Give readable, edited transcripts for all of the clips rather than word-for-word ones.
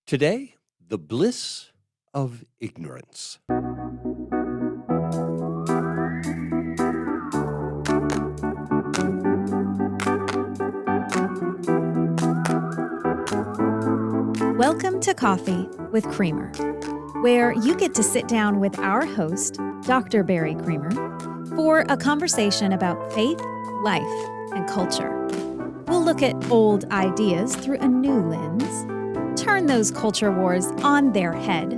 Today, the bliss of ignorance. Welcome to Coffee with Creamer, where you get to sit down with our host, Dr. Barry Creamer, for a conversation about faith, life, and culture. We'll look at old ideas through a new lens, turn those culture wars on their head,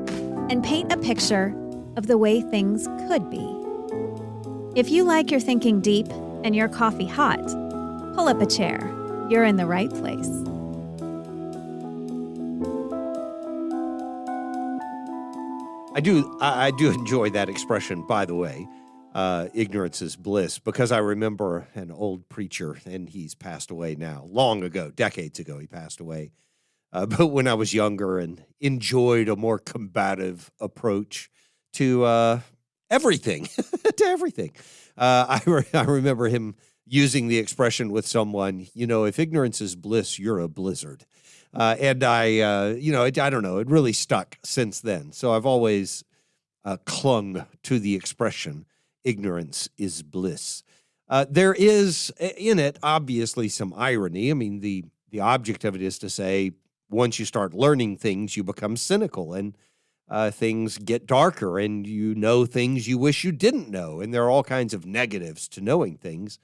and paint a picture of the way things could be. If you like your thinking deep and your coffee hot, pull up a chair. You're in the right place. I do enjoy that expression, by the way, ignorance is bliss, because I remember an old preacher, and he's passed away now, long ago, decades ago he passed away. But when I was younger and enjoyed a more combative approach to everything, to everything, I remember him using the expression with someone, if ignorance is bliss, you're a blizzard. And I don't know, it really stuck since then. So I've always clung to the expression, ignorance is bliss. There is in it, obviously, some irony. I mean, the object of it is to say, once you start learning things, you become cynical and things get darker and you know things you wish you didn't know. And there are all kinds of negatives to knowing things.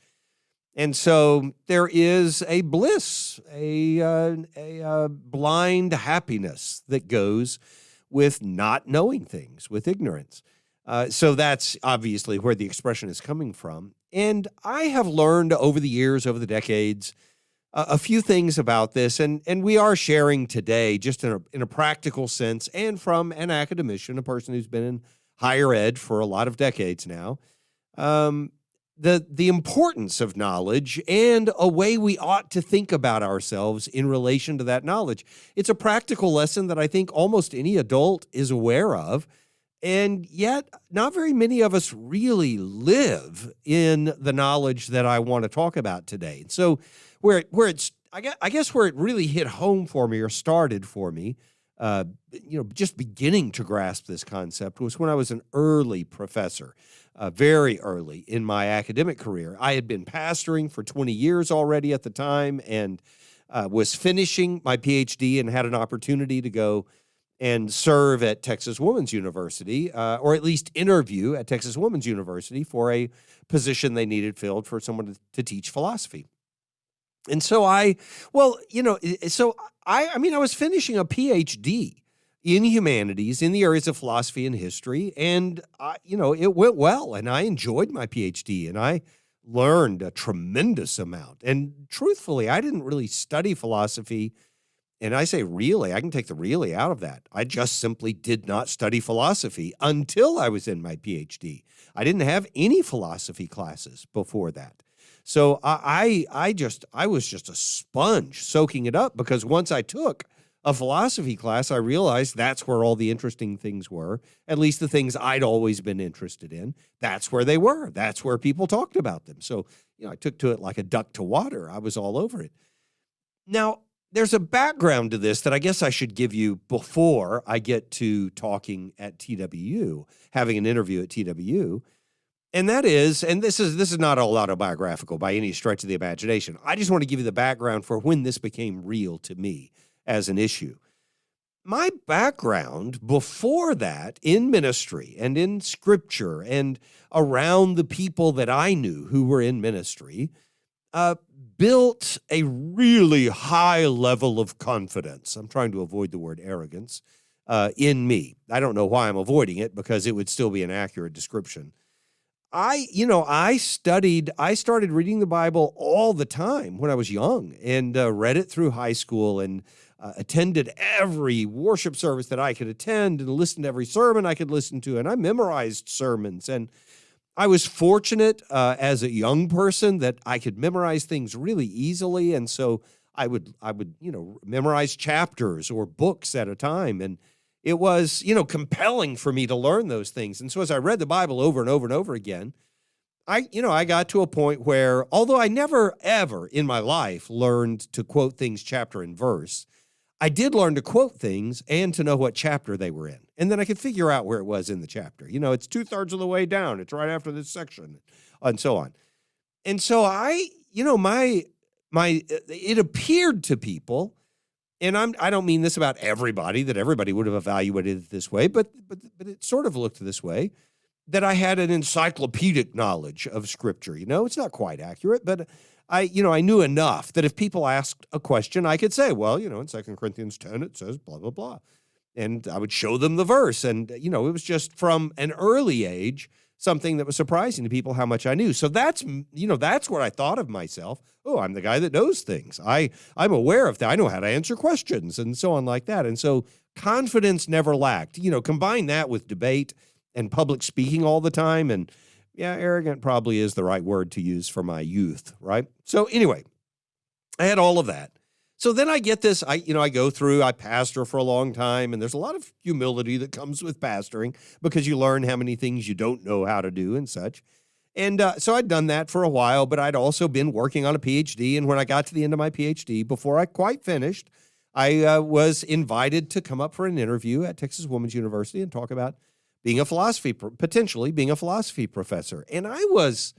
And so there is a bliss, a blind happiness that goes with not knowing things, with ignorance. So that's obviously where the expression is coming from. And I have learned over the years, over the decades, a few things about this. And we are sharing today, just in a practical sense, and from an academician, a person who's been in higher ed for a lot of decades now, the importance of knowledge and a way we ought to think about ourselves in relation to that knowledge. It's a practical lesson that I think almost any adult is aware of, and yet not very many of us really live in the knowledge that I want to talk about today. So where it really hit home for me or started for me, just beginning to grasp this concept was when I was an early professor. Very early in my academic career. I had been pastoring for 20 years already at the time and was finishing my PhD and had an opportunity to go and serve at Texas Women's University, or at least interview at Texas Women's University for a position they needed filled for someone to teach philosophy. And so I was finishing a PhD in humanities, in the areas of philosophy and history, and it went well, and I enjoyed my PhD, and I learned a tremendous amount. And truthfully, I didn't really study philosophy, and I say really, I can take the really out of that. I just simply did not study philosophy until I was in my PhD. I didn't have any philosophy classes before that. So I was just a sponge soaking it up, because once I took a philosophy class, I realized that's where all the interesting things were, at least the things I'd always been interested in. That's where they were. That's where people talked about them. So, I took to it like a duck to water. I was all over it. Now, there's a background to this that I guess I should give you before I get to talking at TWU, having an interview at TWU. And that is, and this is not all autobiographical by any stretch of the imagination. I just want to give you the background for when this became real to me as an issue. My background before that in ministry and in scripture and around the people that I knew who were in ministry built a really high level of confidence. I'm trying to avoid the word arrogance in me. I don't know why I'm avoiding it, because it would still be an accurate description. I started reading the Bible all the time when I was young, and read it through high school, and attended every worship service that I could attend, and listened to every sermon I could listen to, and I memorized sermons. And I was fortunate as a young person that I could memorize things really easily, and so I would memorize chapters or books at a time, and it was, compelling for me to learn those things. And so as I read the Bible over and over and over again, I got to a point where, although I never, ever in my life learned to quote things chapter and verse, I did learn to quote things and to know what chapter they were in. And then I could figure out where it was in the chapter. It's 2/3 of the way down. It's right after this section, and so on. And so it appeared to people, and I don't mean this about everybody, that everybody would have evaluated it this way, but it sort of looked this way, that I had an encyclopedic knowledge of Scripture. It's not quite accurate, but I knew enough that if people asked a question, I could say, well, in 2 Corinthians 10, it says blah, blah, blah. And I would show them the verse. And, it was just from an early age, something that was surprising to people how much I knew. So that's what I thought of myself. Oh, I'm the guy that knows things. I'm aware of that. I know how to answer questions and so on like that. And so confidence never lacked. Combine that with debate and public speaking all the time. And yeah, arrogant probably is the right word to use for my youth, right? So anyway, I had all of that. So then I get this, I go through, I pastor for a long time, and there's a lot of humility that comes with pastoring because you learn how many things you don't know how to do and such. And so I'd done that for a while, but I'd also been working on a PhD. And when I got to the end of my PhD, before I quite finished, I was invited to come up for an interview at Texas Women's University and talk about potentially being a philosophy professor. And I was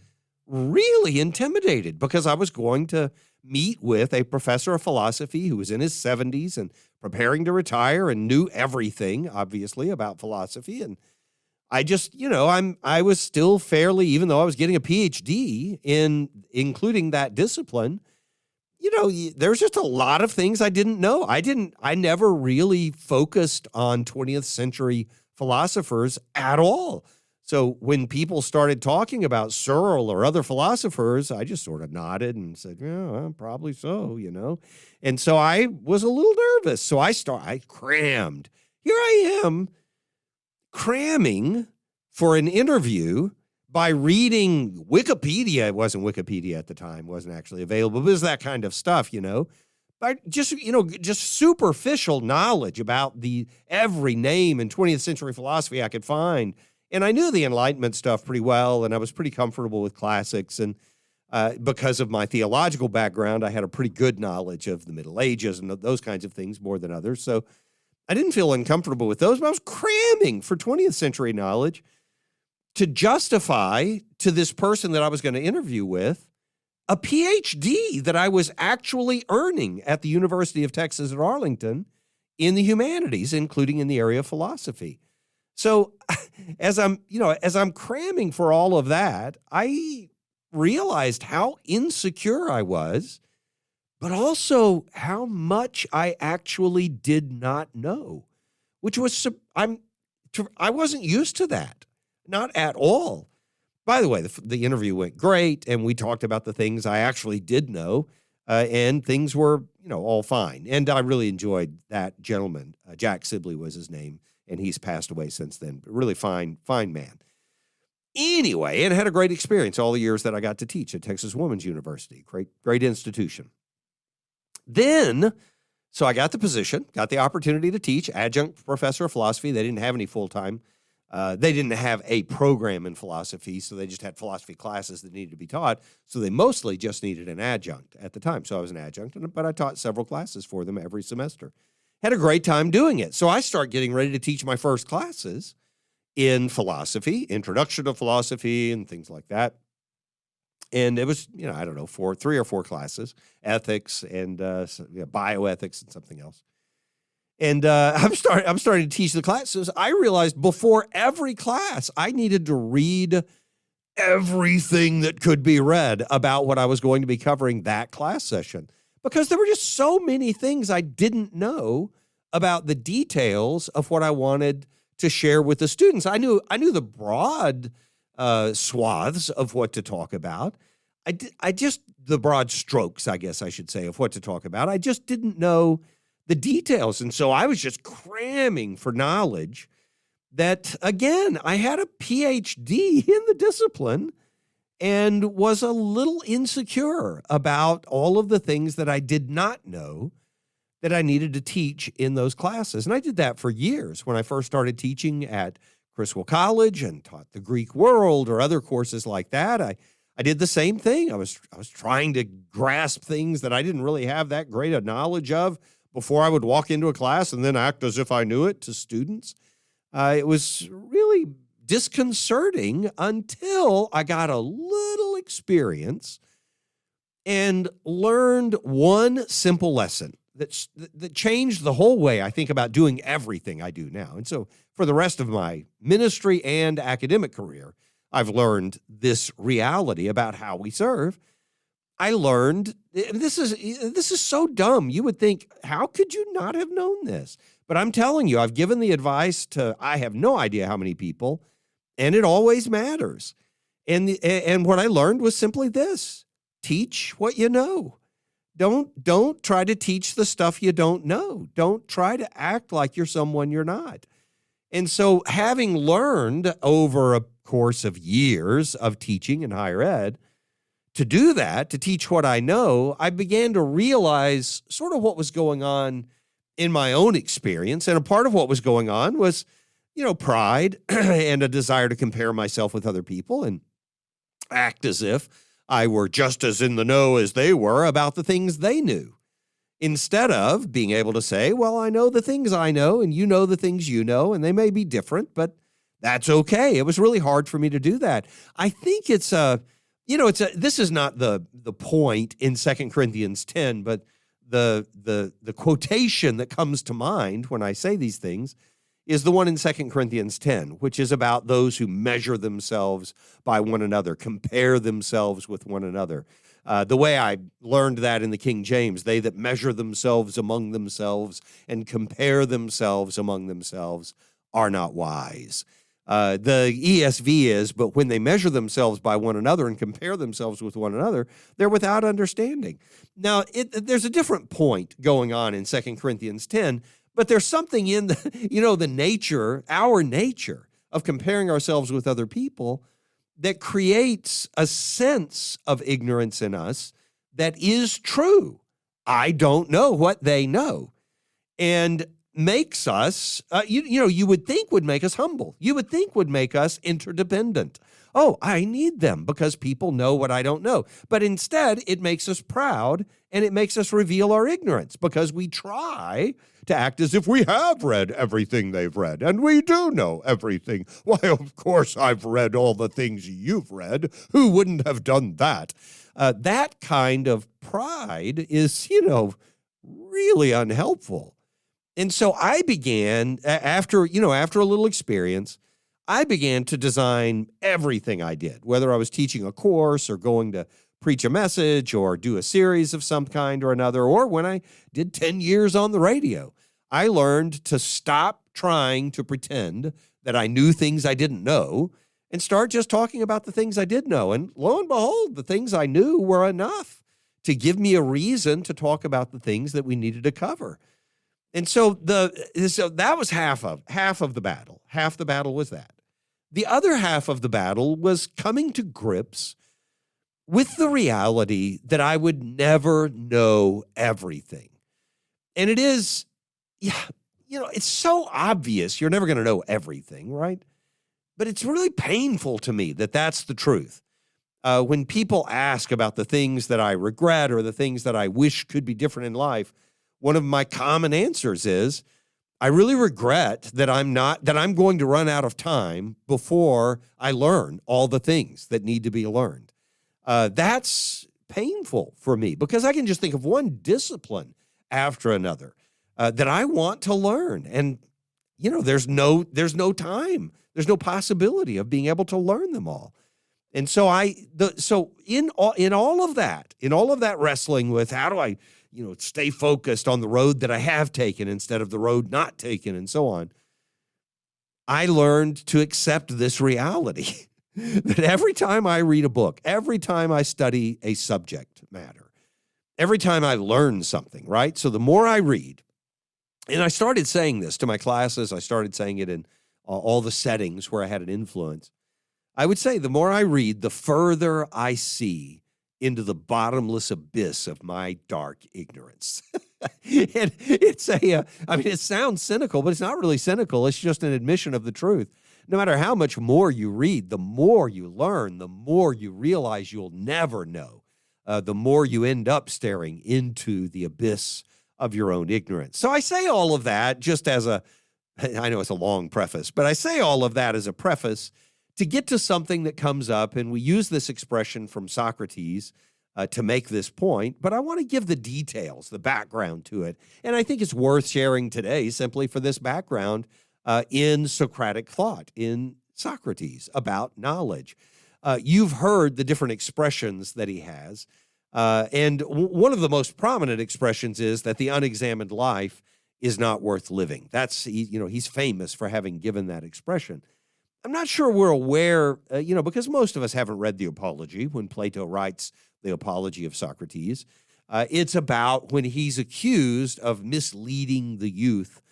really intimidated because I was going to meet with a professor of philosophy who was in his 70s and preparing to retire and knew everything, obviously, about philosophy. And I just, I was still fairly, even though I was getting a PhD in including that discipline, there's just a lot of things I didn't know. I never really focused on 20th century philosophers at all. So when people started talking about Searle or other philosophers, I just sort of nodded and said, yeah, well, probably so, And so I was a little nervous. So I crammed. Here I am cramming for an interview by reading Wikipedia. It wasn't Wikipedia at the time, wasn't actually available, but it was that kind of stuff, But just superficial knowledge about every name in 20th century philosophy I could find. And I knew the Enlightenment stuff pretty well, and I was pretty comfortable with classics. And because of my theological background, I had a pretty good knowledge of the Middle Ages and those kinds of things more than others. So I didn't feel uncomfortable with those, but I was cramming for 20th century knowledge to justify to this person that I was going to interview with a PhD that I was actually earning at the University of Texas at Arlington in the humanities, including in the area of philosophy. So as I'm cramming for all of that, I realized how insecure I was, but also how much I actually did not know, which was, I wasn't used to that, not at all. By the way, the interview went great, and we talked about the things I actually did know, and things were, all fine. And I really enjoyed that gentleman. Jack Sibley was his name, and he's passed away since then. But really fine man. Anyway, and I had a great experience all the years that I got to teach at Texas Women's University. Great institution. Then, so I got the position, got the opportunity to teach, adjunct professor of philosophy. They didn't have any full-time. They didn't have a program in philosophy, so they just had philosophy classes that needed to be taught. So they mostly just needed an adjunct at the time. So I was an adjunct, but I taught several classes for them every semester. Had a great time doing it. So I start getting ready to teach my first classes in philosophy, introduction to philosophy and things like that. And it was, 3 or 4 classes, ethics and bioethics and something else. And I'm starting to teach the classes. I realized before every class, I needed to read everything that could be read about what I was going to be covering that class session, because there were just so many things I didn't know about the details of what I wanted to share with the students. I knew the broad swaths of what to talk about. The broad strokes, I guess I should say, of what to talk about. I just didn't know the details. And so I was just cramming for knowledge that, again, I had a PhD in the discipline and was a little insecure about all of the things that I did not know that I needed to teach in those classes. And I did that for years. When I first started teaching at Criswell College and taught the Greek world or other courses like that, I did the same thing. I was trying to grasp things that I didn't really have that great a knowledge of before I would walk into a class and then act as if I knew it to students. It was really disconcerting until I got a little experience and learned one simple lesson that changed the whole way I think about doing everything I do now. And so for the rest of my ministry and academic career, I've learned this reality about how we serve. I learned, this is so dumb. You would think, how could you not have known this? But I'm telling you, I've given the advice to, I have no idea how many people, and it always matters. And what I learned was simply this: teach what you know. Don't try to teach the stuff you don't know. Don't try to act like you're someone you're not. And so having learned over a course of years of teaching in higher ed, to do that, to teach what I know, I began to realize sort of what was going on in my own experience. And a part of what was going on was, pride and a desire to compare myself with other people and act as if I were just as in the know as they were about the things they knew, instead of being able to say, well, I know the things I know and you know the things you know, and they may be different, but that's okay. It was really hard for me to do that. I think this is not the point in 2 Corinthians 10, but the quotation that comes to mind when I say these things is the one in 2 Corinthians 10, which is about those who measure themselves by one another, compare themselves with one another. The way I learned that in the King James, they that measure themselves among themselves and compare themselves among themselves are not wise. The ESV is, but when they measure themselves by one another and compare themselves with one another, they're without understanding. Now, there's a different point going on in 2 Corinthians 10, but there's something in our nature of comparing ourselves with other people that creates a sense of ignorance in us that is true. I don't know what they know. And makes us, you would think would make us humble. You would think would make us interdependent. Oh, I need them because people know what I don't know. But instead, it makes us proud and it makes us reveal our ignorance because we try to act as if we have read everything they've read and we do know everything. Why, of course, I've read all the things you've read. Who wouldn't have done that? That kind of pride is, really unhelpful. And so I began, after a little experience, I began to design everything I did, whether I was teaching a course or going to preach a message or do a series of some kind or another, or when I did 10 years on the radio. I learned to stop trying to pretend that I knew things I didn't know and start just talking about the things I did know. And lo and behold, the things I knew were enough to give me a reason to talk about the things that we needed to cover. And so that was half of the battle. Half the battle was that. The other half of the battle was coming to grips with the reality that I would never know everything. And it is, it's so obvious you're never going to know everything, right? But it's really painful to me that that's the truth. When people ask about the things that I regret or the things that I wish could be different in life, one of my common answers is, I really regret that I'm going to run out of time before I learn all the things that need to be learned. That's painful for me because I can just think of one discipline after another that I want to learn. And, there's no time. There's no possibility of being able to learn them all. And so in all of that wrestling with how do I stay focused on the road that I have taken instead of the road not taken and so on, I learned to accept this reality that every time I read a book, every time I study a subject matter, every time I learn something, right? So the more I read, and I started saying this to my classes, I started saying it in all the settings where I had an influence, I would say the more I read, the further I see into the bottomless abyss of my dark ignorance. And it sounds cynical, but it's not really cynical. It's just an admission of the truth. No matter how much more you read, the more you learn, the more you realize you'll never know, the more you end up staring into the abyss of your own ignorance. So I say all of that just as I know it's a long preface, but I say all of that as a preface to get to something that comes up, and we use this expression from Socrates to make this point, but I want to give the details, the background to it. And I think it's worth sharing today simply for this background in Socratic thought, in Socrates, about knowledge. You've heard the different expressions that he has, and one of the most prominent expressions is that the unexamined life is not worth living. He's famous for having given that expression. I'm not sure we're aware, because most of us haven't read the Apology when Plato writes the Apology of Socrates. It's about when he's accused of misleading the youth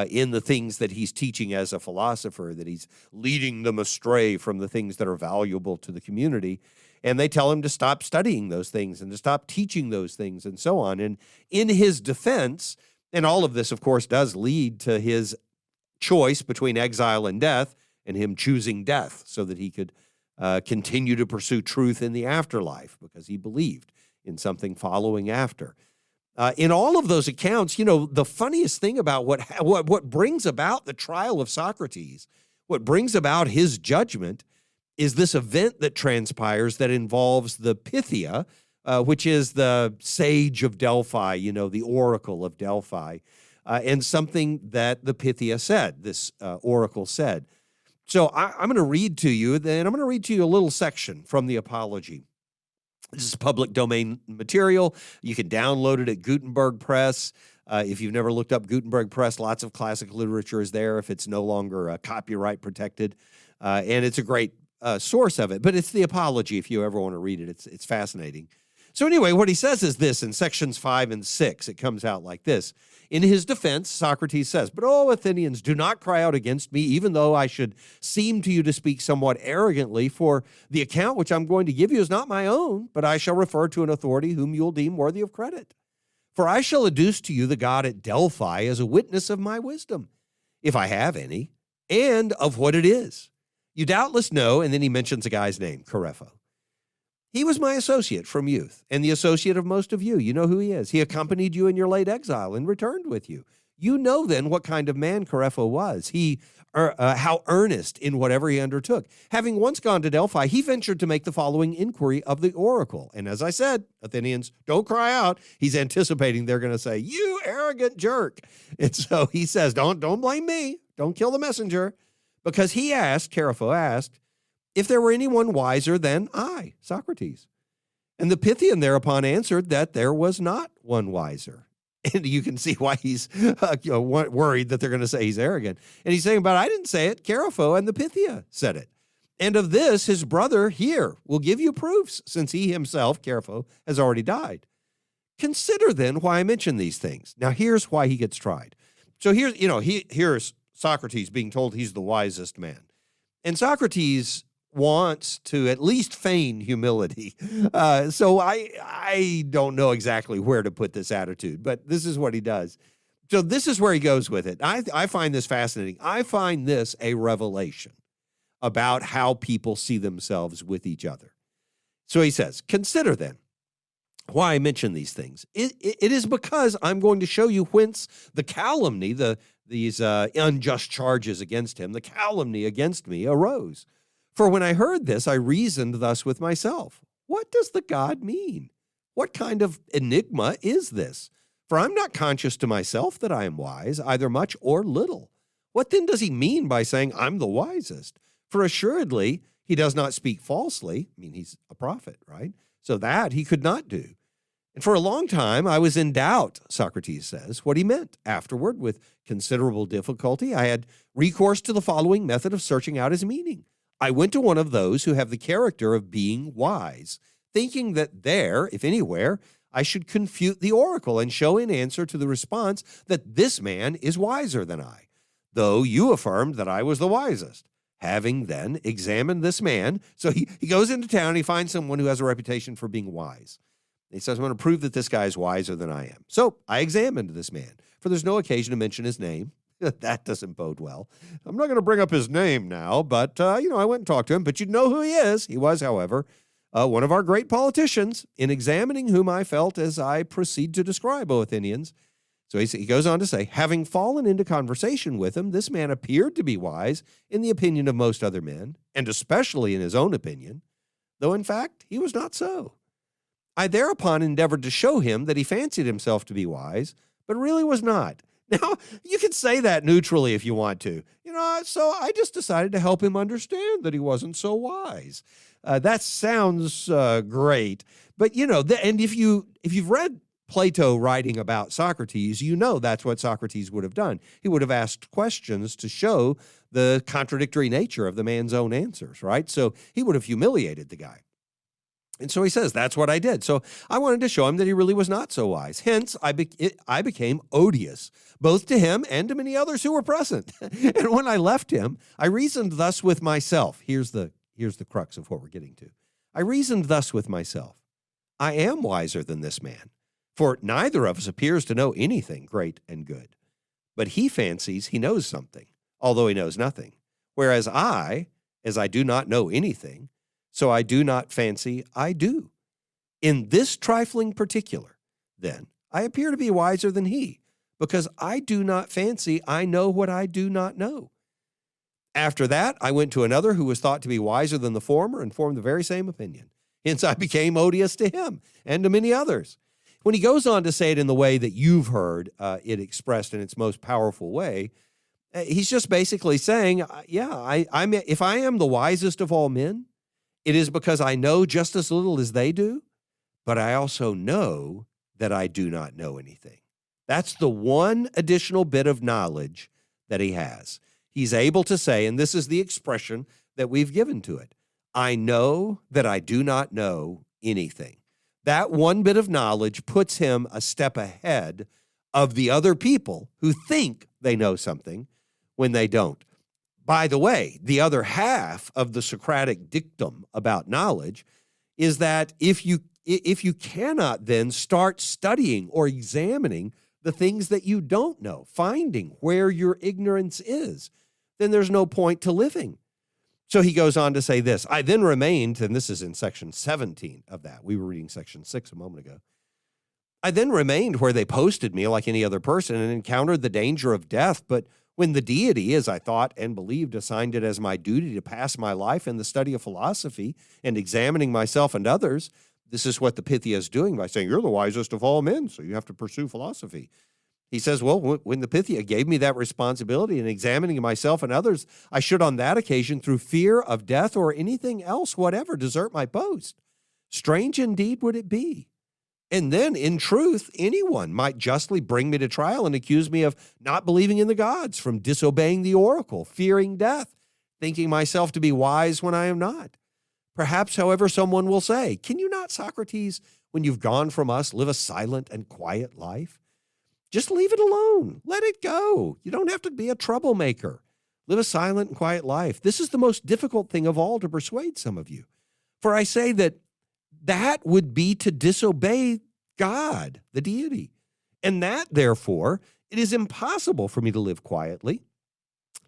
in the things that he's teaching as a philosopher, that he's leading them astray from the things that are valuable to the community. And they tell him to stop studying those things and to stop teaching those things and so on. And in his defense, and all of this, of course, does lead to his choice between exile and death, and him choosing death so that he could continue to pursue truth in the afterlife because he believed in something following after. In all of those accounts, the funniest thing about what brings about the trial of Socrates, what brings about his judgment, is this event that transpires that involves the Pythia, which is the sage of Delphi, the oracle of Delphi, and something that the Pythia said, this oracle said. So I'm going to read to you, then I'm going to read to you a little section from the Apology. This is public domain material. You can download it at Gutenberg Press. If you've never looked up Gutenberg Press, lots of classic literature is there if it's no longer copyright protected. And it's a great source of it. But it's the Apology if you ever want to read it. It's fascinating. So anyway, what he says is this in sections 5 and 6. It comes out like this. In his defense, Socrates says, "But, Athenians, do not cry out against me, even though I should seem to you to speak somewhat arrogantly, for the account which I'm going to give you is not my own, but I shall refer to an authority whom you'll deem worthy of credit. For I shall adduce to you the god at Delphi as a witness of my wisdom, if I have any, and of what it is. You doubtless know," and then he mentions a guy's name, Carepho. "He was my associate from youth, and the associate of most of you. You know who he is. He accompanied you in your late exile and returned with you. You know then what kind of man Carepho was. How earnest in whatever he undertook. Having once gone to Delphi, he ventured to make the following inquiry of the oracle. And as I said, Athenians, don't cry out. He's anticipating they're going to say, 'You arrogant jerk.' And so he says, don't blame me. Don't kill the messenger. Because Carepho asked, if there were anyone wiser than I, Socrates. And the Pythian thereupon answered that there was not one wiser." And you can see why he's worried that they're going to say he's arrogant. And he's saying, "But I didn't say it. Carepho and the Pythia said it. And of this, his brother here will give you proofs, since he himself, Carepho, has already died. Consider then why I mention these things." Now, here's why he gets tried. So here's Socrates being told he's the wisest man. And Socrates wants to at least feign humility. So I don't know exactly where to put this attitude, but this is what he does. So this is where he goes with it. I find this fascinating. I find this a revelation about how people see themselves with each other. So he says, "Consider then why I mention these things. It is because I'm going to show you whence the calumny, these unjust charges against him, the calumny against me arose. For when I heard this, I reasoned thus with myself. What does the god mean? What kind of enigma is this? For I'm not conscious to myself that I am wise, either much or little. What then does he mean by saying I'm the wisest? For assuredly, he does not speak falsely." I mean, he's a prophet, right? "So that he could not do. And for a long time, I was in doubt," Socrates says, "what he meant. Afterward, with considerable difficulty, I had recourse to the following method of searching out his meaning. I went to one of those who have the character of being wise, thinking that there, if anywhere, I should confute the oracle and show in answer to the response that this man is wiser than I, though you affirmed that I was the wisest. Having then examined this man," so he goes into town and he finds someone who has a reputation for being wise. He says, "I'm going to prove that this guy is wiser than I am. So I examined this man, for there's no occasion to mention his name." That doesn't bode well. "I'm not going to bring up his name now, but, I went and talked to him. But you'd know who he is. He was, however, one of our great politicians. In examining whom I felt as I proceed to describe, O Athenians, So he goes on to say, having fallen into conversation with him, this man appeared to be wise in the opinion of most other men, and especially in his own opinion, though in fact he was not so. I thereupon endeavored to show him that he fancied himself to be wise, but really was not. Now, you can say that neutrally if you want to. So I just decided to help him understand that he wasn't so wise. That sounds great. But, and if you've read Plato writing about Socrates, that's what Socrates would have done. He would have asked questions to show the contradictory nature of the man's own answers, right? So he would have humiliated the guy. And so he says, that's what I did. So I wanted to show him that he really was not so wise. Hence, I became odious, both to him and to many others who were present. And when I left him, I reasoned thus with myself. Here's the crux of what we're getting to. I reasoned thus with myself. I am wiser than this man, for neither of us appears to know anything great and good. But he fancies he knows something, although he knows nothing. Whereas I, as I do not know anything, so I do not fancy I do. In this trifling particular, then, I appear to be wiser than he, because I do not fancy I know what I do not know. After that, I went to another who was thought to be wiser than the former and formed the very same opinion. Hence, I became odious to him and to many others. When he goes on to say it in the way that you've heard it expressed in its most powerful way, he's just basically saying, if I am the wisest of all men, it is because I know just as little as they do, but I also know that I do not know anything. That's the one additional bit of knowledge that he has. He's able to say, and this is the expression that we've given to it, I know that I do not know anything. That one bit of knowledge puts him a step ahead of the other people who think they know something when they don't. By the way, the other half of the Socratic dictum about knowledge is that if you cannot then start studying or examining the things that you don't know, finding where your ignorance is, then there's no point to living. So he goes on to say this, I then remained, and this is in section 17 of that. We were reading section 6 a moment ago. I then remained where they posted me like any other person and encountered the danger of death, but when the deity, as I thought and believed, assigned it as my duty to pass my life in the study of philosophy and examining myself and others, this is what the Pythia is doing by saying, you're the wisest of all men, so you have to pursue philosophy. He says, well, when the Pythia gave me that responsibility in examining myself and others, I should on that occasion, through fear of death or anything else, whatever, desert my post. Strange indeed would it be. And then, in truth, anyone might justly bring me to trial and accuse me of not believing in the gods, from disobeying the oracle, fearing death, thinking myself to be wise when I am not. Perhaps, however, someone will say, can you not, Socrates, when you've gone from us, live a silent and quiet life? Just leave it alone. Let it go. You don't have to be a troublemaker. Live a silent and quiet life. This is the most difficult thing of all to persuade some of you. For I say that would be to disobey God, the deity. And that, therefore, it is impossible for me to live quietly.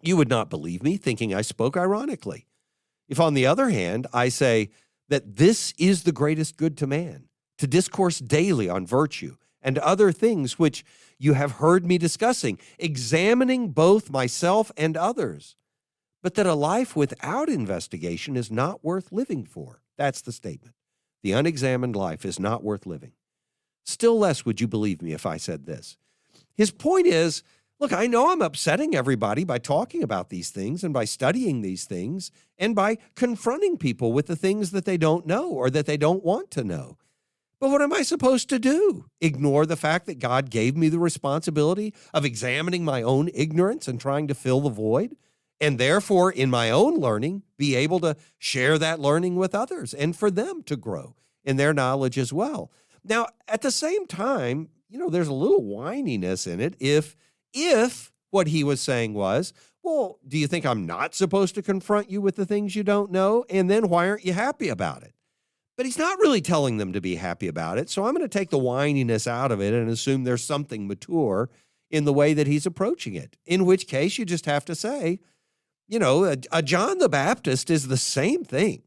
You would not believe me, thinking I spoke ironically. If, on the other hand, I say that this is the greatest good to man, to discourse daily on virtue and other things which you have heard me discussing, examining both myself and others, but that a life without investigation is not worth living for. That's the statement. The unexamined life is not worth living. Still less would you believe me if I said this. His point is, look, I know I'm upsetting everybody by talking about these things and by studying these things and by confronting people with the things that they don't know or that they don't want to know. But what am I supposed to do? Ignore the fact that God gave me the responsibility of examining my own ignorance and trying to fill the void? And therefore, in my own learning, be able to share that learning with others and for them to grow in their knowledge as well. Now, at the same time, there's a little whininess in it if what he was saying was, well, do you think I'm not supposed to confront you with the things you don't know? And then why aren't you happy about it? But he's not really telling them to be happy about it. So I'm going to take the whininess out of it and assume there's something mature in the way that he's approaching it, in which case you just have to say, a John the Baptist is the same thing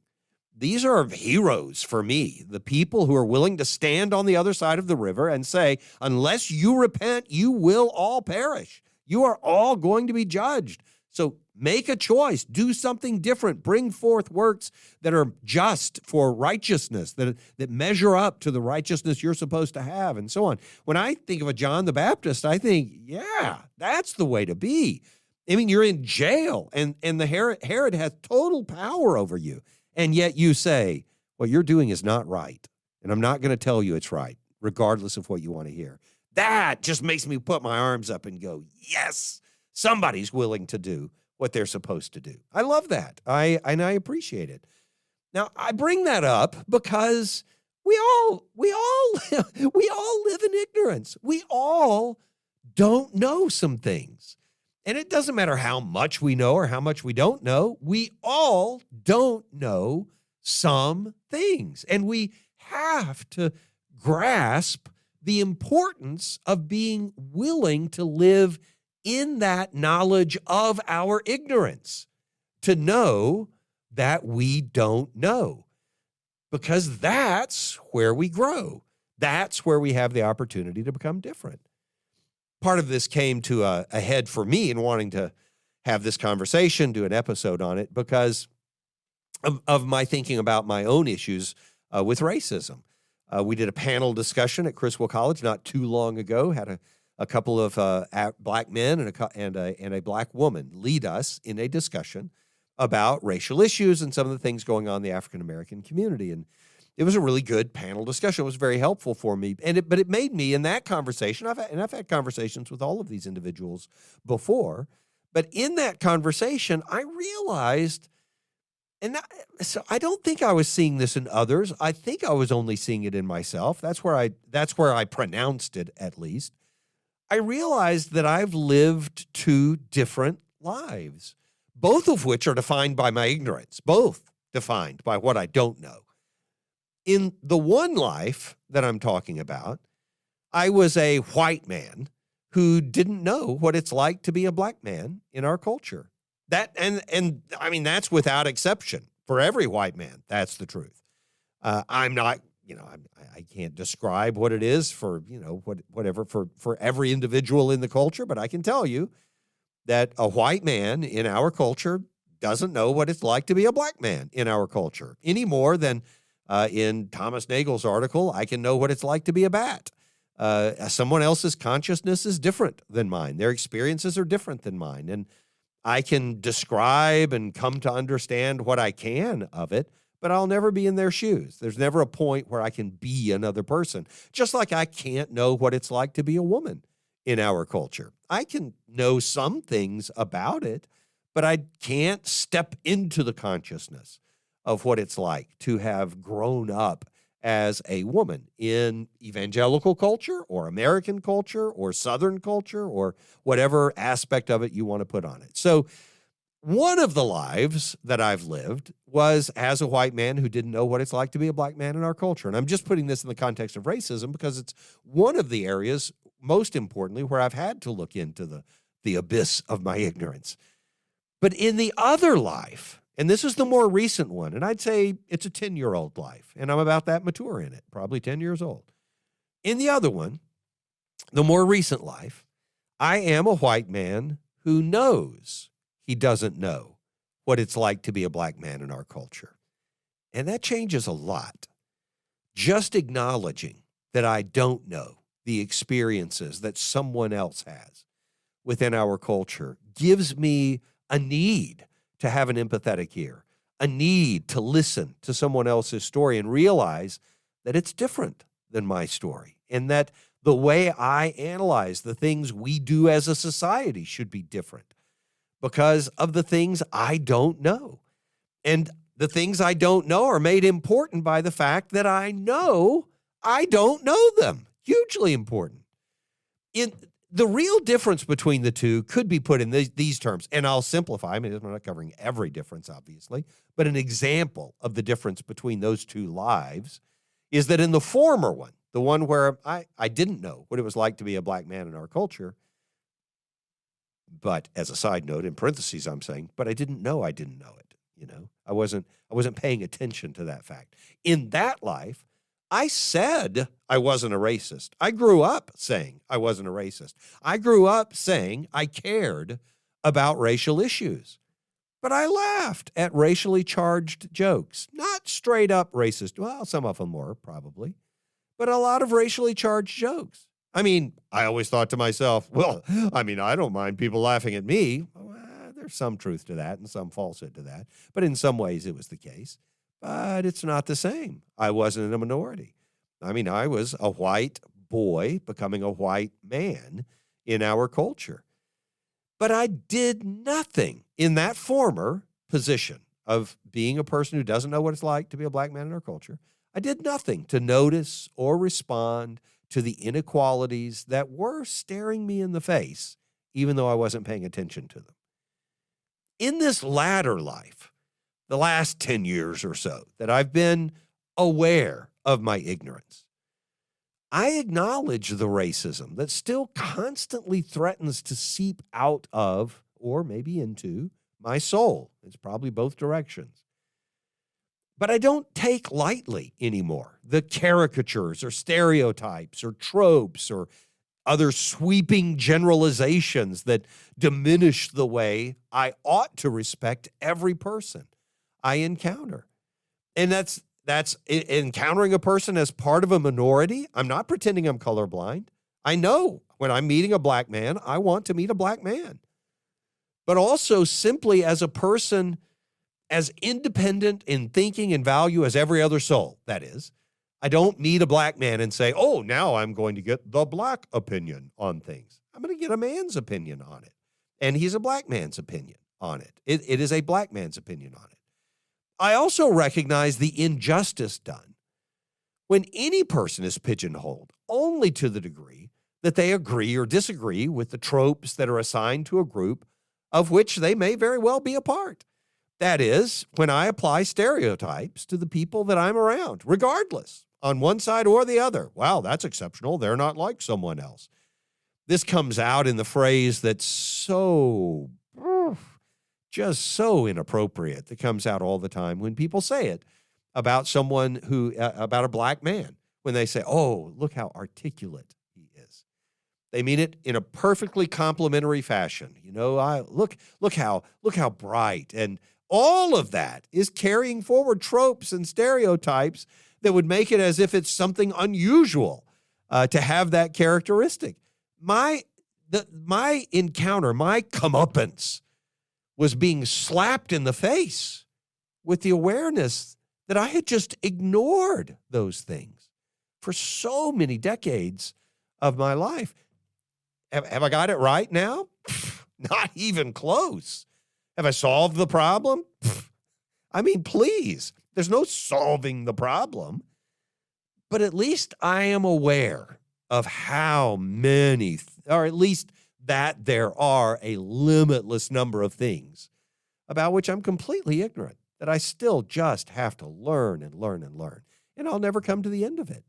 these are heroes for me, the people who are willing to stand on the other side of the river and say, unless you repent, you will all perish. You are all going to be judged. So make a choice, do something different, bring forth works that are just for righteousness, that measure up to the righteousness you're supposed to have, and so on. When I think of a John the Baptist, I think, yeah, that's the way to be. I mean, you're in jail, and the Herod has total power over you. And yet you say, what you're doing is not right, and I'm not going to tell you it's right, regardless of what you want to hear. That just makes me put my arms up and go, yes, somebody's willing to do what they're supposed to do. I love that. I appreciate it. Now, I bring that up because we all live in ignorance. We all don't know some things. And it doesn't matter how much we know or how much we don't know. We all don't know some things. And we have to grasp the importance of being willing to live in that knowledge of our ignorance, to know that we don't know, because that's where we grow. That's where we have the opportunity to become different. Part of this came to a head for me in wanting to have this conversation, do an episode on it, because of my thinking about my own issues with racism. We did a panel discussion at Criswell College not too long ago, had a couple of black men and a black woman lead us in a discussion about racial issues and some of the things going on in the African-American community. And it was a really good panel discussion. It was very helpful for me. But it made me, in that conversation, I've had conversations with all of these individuals before, but in that conversation, I realized, so I don't think I was seeing this in others. I think I was only seeing it in myself. That's where I pronounced it, at least. I realized that I've lived two different lives, both of which are defined by my ignorance, both defined by what I don't know. In the one life that I'm talking about, I was a white man who didn't know what it's like to be a black man in our culture. That and I mean, that's without exception for every white man. That's the truth. I'm not, I can't describe what it is for, whatever for every individual in the culture, but I can tell you that a white man in our culture doesn't know what it's like to be a black man in our culture any more than in Thomas Nagel's article, I can know what it's like to be a bat. Someone else's consciousness is different than mine. Their experiences are different than mine. And I can describe and come to understand what I can of it, but I'll never be in their shoes. There's never a point where I can be another person. Just like I can't know what it's like to be a woman in our culture. I can know some things about it, but I can't step into the consciousness of what it's like to have grown up as a woman in evangelical culture or American culture or Southern culture or whatever aspect of it you want to put on it. So one of the lives that I've lived was as a white man who didn't know what it's like to be a black man in our culture. And I'm just putting this in the context of racism because it's one of the areas, most importantly, where I've had to look into the abyss of my ignorance. But in the other life, and this is the more recent one, and I'd say it's a 10-year-old life, and I'm about that mature in it, probably 10 years old. In the other one, the more recent life, I am a white man who knows he doesn't know what it's like to be a black man in our culture. And that changes a lot. Just acknowledging that I don't know the experiences that someone else has within our culture gives me a need to have an empathetic ear, a need to listen to someone else's story and realize that it's different than my story and that the way I analyze the things we do as a society should be different because of the things I don't know. And the things I don't know are made important by the fact that I know I don't know them. Hugely important. The real difference between the two could be put in these terms, and I'll simplify. I mean, I'm not covering every difference, obviously, but an example of the difference between those two lives is that in the former one, the one where I didn't know what it was like to be a black man in our culture, but as a side note, in parentheses, I'm saying, but I didn't know it. I wasn't paying attention to that fact. In that life, I said I wasn't a racist. I grew up saying I wasn't a racist. I grew up saying I cared about racial issues. But I laughed at racially charged jokes. Not straight up racist. Well, some of them were, probably. But a lot of racially charged jokes. I mean, I always thought to myself, well, I don't mind people laughing at me. Well, there's some truth to that and some falsehood to that. But in some ways it was the case. But it's not the same. I wasn't in a minority. I was a white boy becoming a white man in our culture. But I did nothing in that former position of being a person who doesn't know what it's like to be a black man in our culture. I did nothing to notice or respond to the inequalities that were staring me in the face, even though I wasn't paying attention to them. In this latter life, the last 10 years or so, that I've been aware of my ignorance, I acknowledge the racism that still constantly threatens to seep out of, or maybe into, my soul. It's probably both directions. But I don't take lightly anymore the caricatures or stereotypes or tropes or other sweeping generalizations that diminish the way I ought to respect every person I encounter. And that's encountering a person as part of a minority. I'm not pretending I'm colorblind. I know when I'm meeting a black man, I want to meet a black man. But also simply as a person as independent in thinking and value as every other soul, that is. I don't meet a black man and say, oh, now I'm going to get the black opinion on things. I'm going to get a man's opinion on it. And he's a black man's opinion on it. It is a black man's opinion on it. I also recognize the injustice done when any person is pigeonholed only to the degree that they agree or disagree with the tropes that are assigned to a group of which they may very well be a part. That is, when I apply stereotypes to the people that I'm around, regardless, on one side or the other. Wow, that's exceptional. They're not like someone else. This comes out in the phrase that's just so inappropriate, that comes out all the time when people say it about someone about a black man, when they say, oh, look how articulate he is. They mean it in a perfectly complimentary fashion. Look how bright. And all of that is carrying forward tropes and stereotypes that would make it as if it's something unusual to have that characteristic. My encounter, my comeuppance, was being slapped in the face with the awareness that I had just ignored those things for so many decades of my life. Have I got it right now? Not even close. Have I solved the problem? Please, there's no solving the problem. But at least I am aware of how many, or at least that there are a limitless number of things about which I'm completely ignorant, that I still just have to learn and learn and learn, and I'll never come to the end of it.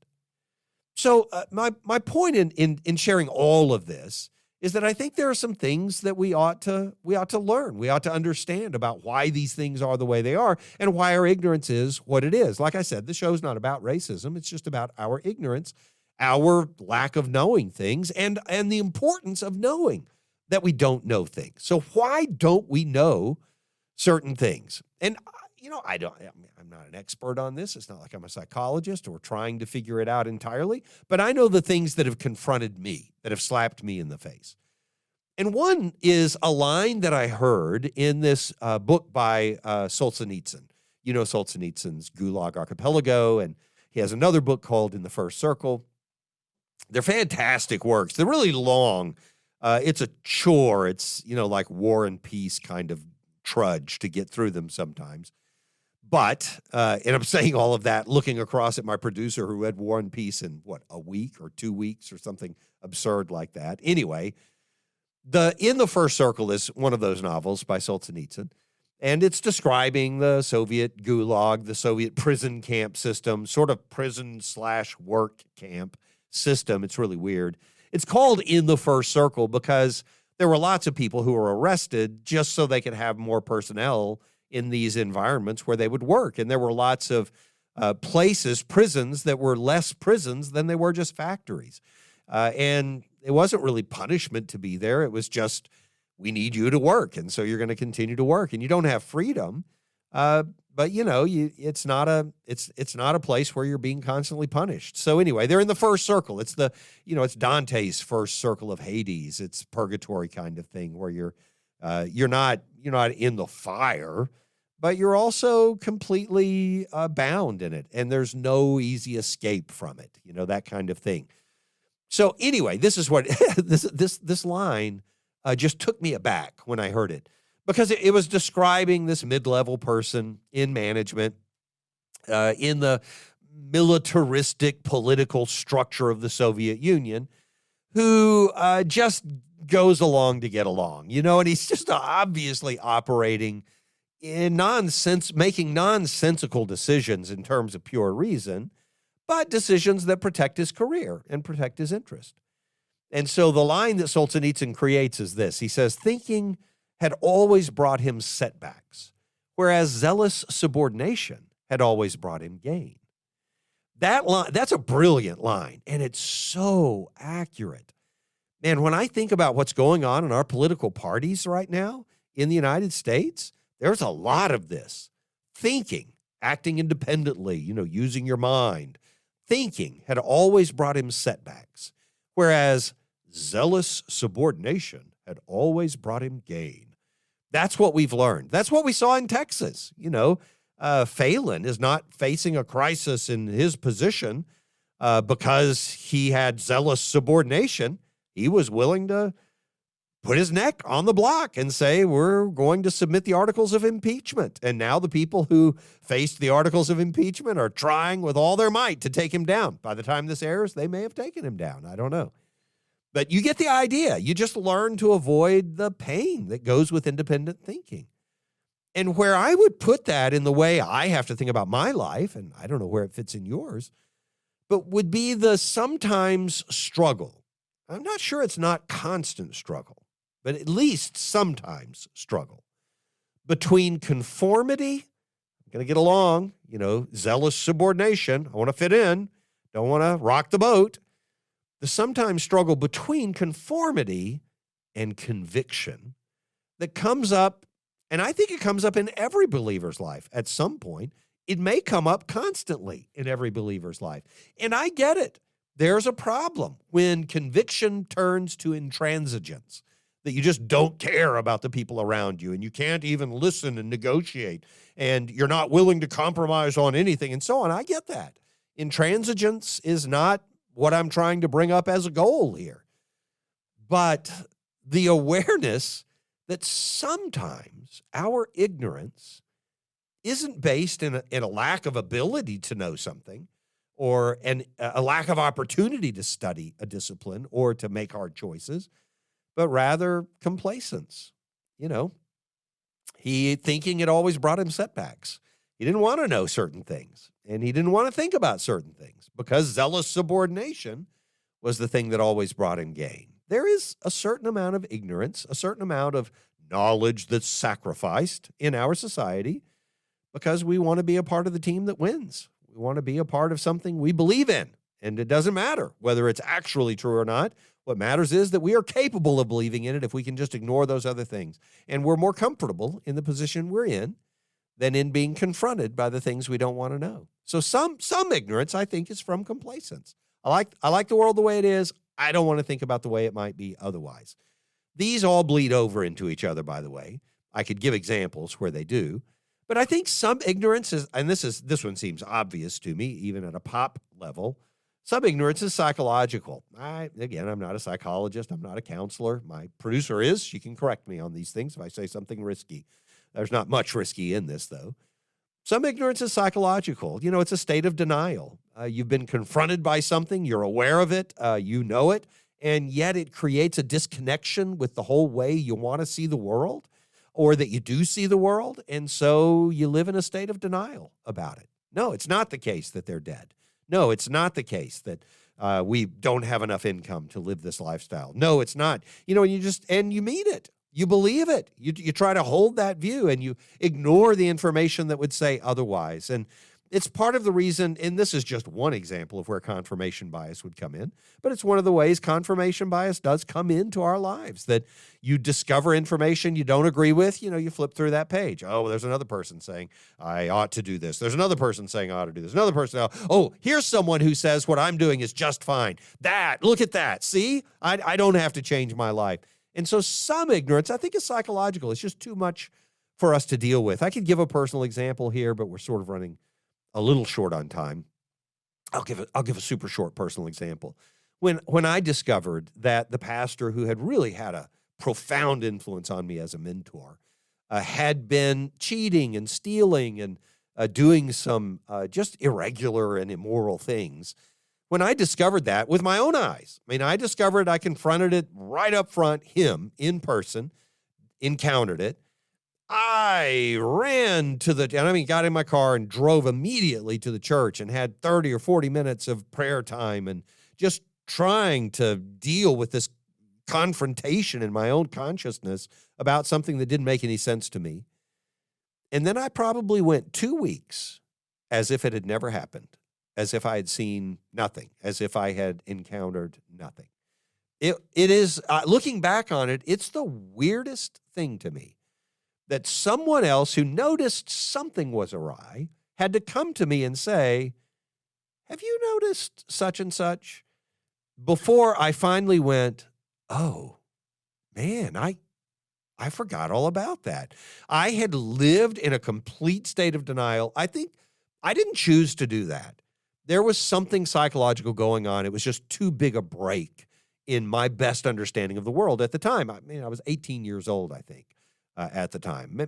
So my point in sharing all of this is that I think there are some things that we ought to learn. We ought to understand about why these things are the way they are and why our ignorance is what it is. Like I said, the show's not about racism. It's just about our ignorance, our lack of knowing things, and the importance of knowing that we don't know things. So why don't we know certain things? And I'm not an expert on this. It's not like I'm a psychologist or trying to figure it out entirely, but I know the things that have confronted me, that have slapped me in the face. And one is a line that I heard in this book by Solzhenitsyn. You know Solzhenitsyn's Gulag Archipelago, and he has another book called In the First Circle. They're fantastic works. They're really long. It's a chore. It's, like War and Peace kind of trudge to get through them sometimes. But, and I'm saying all of that looking across at my producer who read War and Peace in, a week or 2 weeks or something absurd like that. Anyway, In the First Circle is one of those novels by Solzhenitsyn, and it's describing the Soviet gulag, the Soviet prison camp system, sort of prison/work camp system. It's really weird. It's called In the First Circle because there were lots of people who were arrested just so they could have more personnel in these environments where they would work. And there were lots of places, prisons, that were less prisons than they were just factories. And it wasn't really punishment to be there. It was just, we need you to work, and so you're going to continue to work, and you don't have freedom. But it's not a place where you're being constantly punished. So anyway, they're in the first circle. It's it's Dante's first circle of Hades. It's purgatory kind of thing where you're not in the fire, but you're also completely bound in it, and there's no easy escape from it. That kind of thing. So anyway, this is what this line just took me aback when I heard it, because it was describing this mid-level person in management, in the militaristic political structure of the Soviet Union, who just goes along to get along, and he's just obviously operating in making nonsensical decisions in terms of pure reason, but decisions that protect his career and protect his interest. And so the line that Solzhenitsyn creates is this. He says, thinking had always brought him setbacks, whereas zealous subordination had always brought him gain. That line, that's a brilliant line, and it's so accurate. Man, when I think about what's going on in our political parties right now in the United States, there's a lot of this. Thinking, acting independently, using your mind. Thinking had always brought him setbacks, whereas zealous subordination had always brought him gain. That's what we've learned. That's what we saw in Texas. Phelan is not facing a crisis in his position because he had zealous subordination. He was willing to put his neck on the block and say, we're going to submit the articles of impeachment. And now the people who faced the articles of impeachment are trying with all their might to take him down. By the time this airs, they may have taken him down. I don't know. But you get the idea. You just learn to avoid the pain that goes with independent thinking. And where I would put that in the way I have to think about my life, and I don't know where it fits in yours, but would be the sometimes struggle. I'm not sure it's not constant struggle, but at least sometimes struggle between conformity, I'm going to get along, zealous subordination, I want to fit in, don't want to rock the boat, the sometimes struggle between conformity and conviction that comes up, and I think it comes up in every believer's life at some point. It may come up constantly in every believer's life. And I get it. There's a problem when conviction turns to intransigence, that you just don't care about the people around you and you can't even listen and negotiate and you're not willing to compromise on anything and so on. I get that. Intransigence is not what I'm trying to bring up as a goal here. But the awareness that sometimes our ignorance isn't based in a lack of ability to know something or a lack of opportunity to study a discipline or to make hard choices, but rather complacence. Thinking it always brought him setbacks. He didn't want to know certain things, and he didn't want to think about certain things because zealous subordination was the thing that always brought him gain. There is a certain amount of ignorance, a certain amount of knowledge that's sacrificed in our society because we want to be a part of the team that wins. We want to be a part of something we believe in, and it doesn't matter whether it's actually true or not. What matters is that we are capable of believing in it if we can just ignore those other things. And we're more comfortable in the position we're in than in being confronted by the things we don't want to know. So some ignorance, I think, is from complacence. I like the world the way it is. I don't want to think about the way it might be otherwise. These all bleed over into each other, by the way. I could give examples where they do. But I think some ignorance is, and this one seems obvious to me, even at a pop level, some ignorance is psychological. I'm not a psychologist. I'm not a counselor. My producer is. She can correct me on these things if I say something risky. There's not much risky in this, though. Some ignorance is psychological. It's a state of denial. You've been confronted by something. You're aware of it. You know it. And yet it creates a disconnection with the whole way you want to see the world, or that you do see the world. And so you live in a state of denial about it. No, it's not the case that they're dead. No, it's not the case that we don't have enough income to live this lifestyle. No, it's not. And you mean it. You believe it. You try to hold that view and you ignore the information that would say otherwise. And it's part of the reason, and this is just one example of where confirmation bias would come in, but it's one of the ways confirmation bias does come into our lives, that you discover information you don't agree with, you flip through that page. Oh, there's another person saying I ought to do this. There's another person saying I ought to do this. Another person, oh, here's someone who says what I'm doing is just fine. Look at that. See, I don't have to change my life. And so some ignorance, I think, is psychological. It's just too much for us to deal with. I could give a personal example here, but we're sort of running a little short on time. I'll give a super short personal example. When I discovered that the pastor who had really had a profound influence on me as a mentor had been cheating and stealing and doing some just irregular and immoral things, when I discovered that with my own eyes, I discovered, I confronted it right up front, him in person, encountered it. I ran got in my car and drove immediately to the church and had 30 or 40 minutes of prayer time and just trying to deal with this confrontation in my own consciousness about something that didn't make any sense to me. And then I probably went 2 weeks as if it had never happened, as if I had seen nothing, as if I had encountered nothing. It is, looking back on it, it's the weirdest thing to me that someone else who noticed something was awry had to come to me and say, have you noticed such and such? Before I finally went, oh, man, I forgot all about that. I had lived in a complete state of denial. I think I didn't choose to do that. There was something psychological going on. It was just too big a break in my best understanding of the world at the time. I was 18 years old, I think. At the time.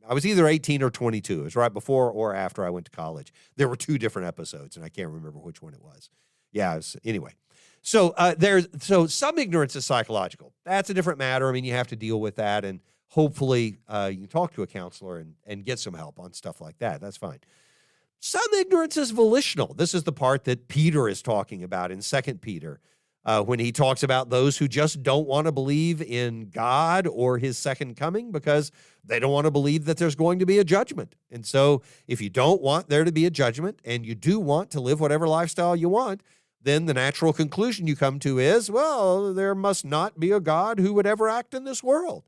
I was either 18 or 22. It was right before or after I went to college. There were 2 different episodes, and I can't remember which one it was. Yeah, anyway. So some ignorance is psychological. That's a different matter. You have to deal with that, and hopefully you can talk to a counselor and get some help on stuff like that. That's fine. Some ignorance is volitional. This is the part that Peter is talking about in 2 Peter. When he talks about those who just don't want to believe in God or his second coming because they don't want to believe that there's going to be a judgment. And so if you don't want there to be a judgment and you do want to live whatever lifestyle you want, then the natural conclusion you come to is, well, there must not be a God who would ever act in this world.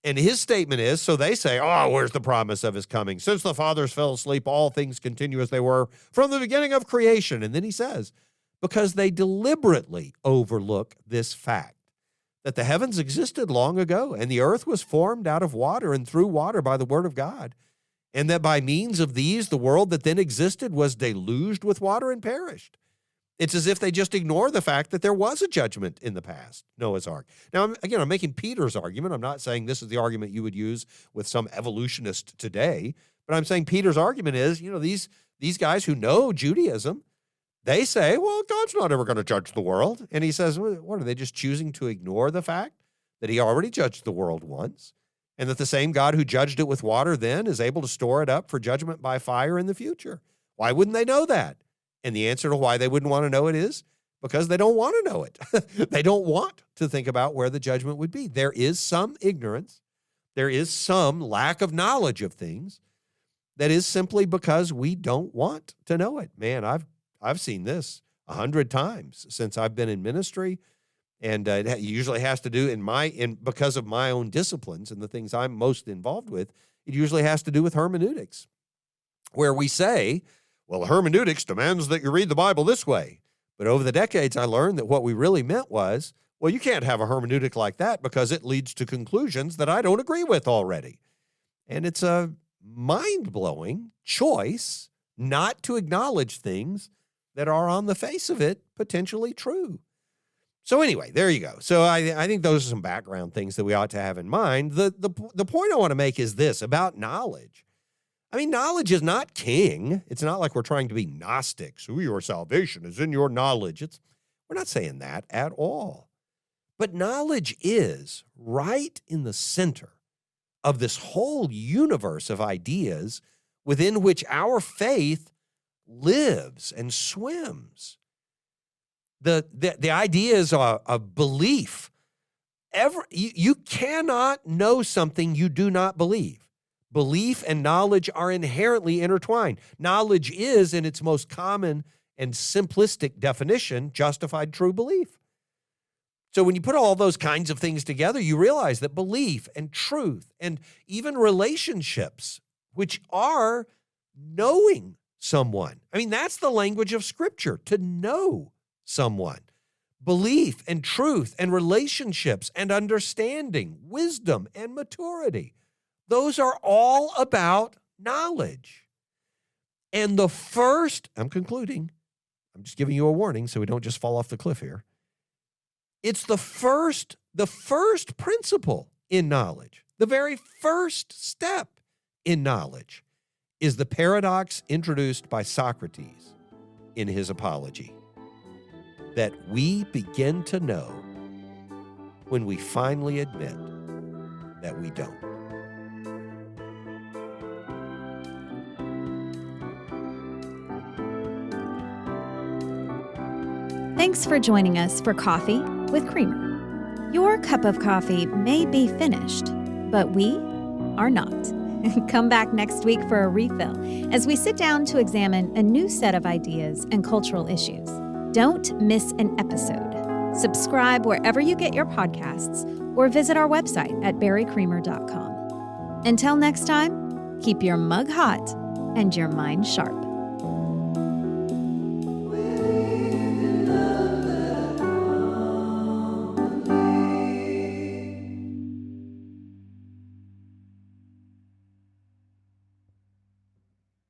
And his statement is, so they say, oh, where's the promise of his coming? Since the fathers fell asleep, all things continue as they were from the beginning of creation. And then he says, because they deliberately overlook this fact, that the heavens existed long ago, and the earth was formed out of water and through water by the word of God, and that by means of these, the world that then existed was deluged with water and perished. It's as if they just ignore the fact that there was a judgment in the past, Noah's Ark. Now, I'm making Peter's argument. I'm not saying this is the argument you would use with some evolutionist today, but I'm saying Peter's argument is, these guys who know Judaism, they say, well, God's not ever going to judge the world. And he says, what, are they just choosing to ignore the fact that he already judged the world once, and that the same God who judged it with water then is able to store it up for judgment by fire in the future? Why wouldn't they know that? And the answer to why they wouldn't want to know it is because they don't want to know it. They don't want to think about where the judgment would be. There is some ignorance. There is some lack of knowledge of things that is simply because we don't want to know it. Man, I've seen this 100 times since I've been in ministry, and it usually has to do because of my own disciplines and the things I'm most involved with. It usually has to do with hermeneutics, where we say, well, hermeneutics demands that you read the Bible this way. But over the decades, I learned that what we really meant was, well, you can't have a hermeneutic like that because it leads to conclusions that I don't agree with already. And it's a mind-blowing choice not to acknowledge things that are on the face of it potentially true. So anyway, there you go. So I think those are some background things that we ought to have in mind. The point I want to make is this about knowledge. Knowledge is not king. It's not like we're trying to be Gnostics. Your salvation is in your knowledge. We're not saying that at all. But knowledge is right in the center of this whole universe of ideas within which our faith lives and swims. The ideas of belief You cannot know something you do not believe. Belief and knowledge are inherently intertwined. Knowledge is, in its most common and simplistic definition, justified true belief. So when you put all those kinds of things together, you realize that belief and truth and even relationships, which are knowing someone. I mean, that's the language of Scripture, to know someone. Belief and truth and relationships and understanding, wisdom and maturity. Those are all about knowledge. And I'm concluding, I'm just giving you a warning so we don't just fall off the cliff here. It's the first principle in knowledge. The very first step in knowledge is the paradox introduced by Socrates in his Apology, that we begin to know when we finally admit that we don't. Thanks for joining us for Coffee with Creamer. Your cup of coffee may be finished, but we are not. Come back next week for a refill as we sit down to examine a new set of ideas and cultural issues. Don't miss an episode. Subscribe wherever you get your podcasts or visit our website at barrycreamer.com. Until next time, keep your mug hot and your mind sharp.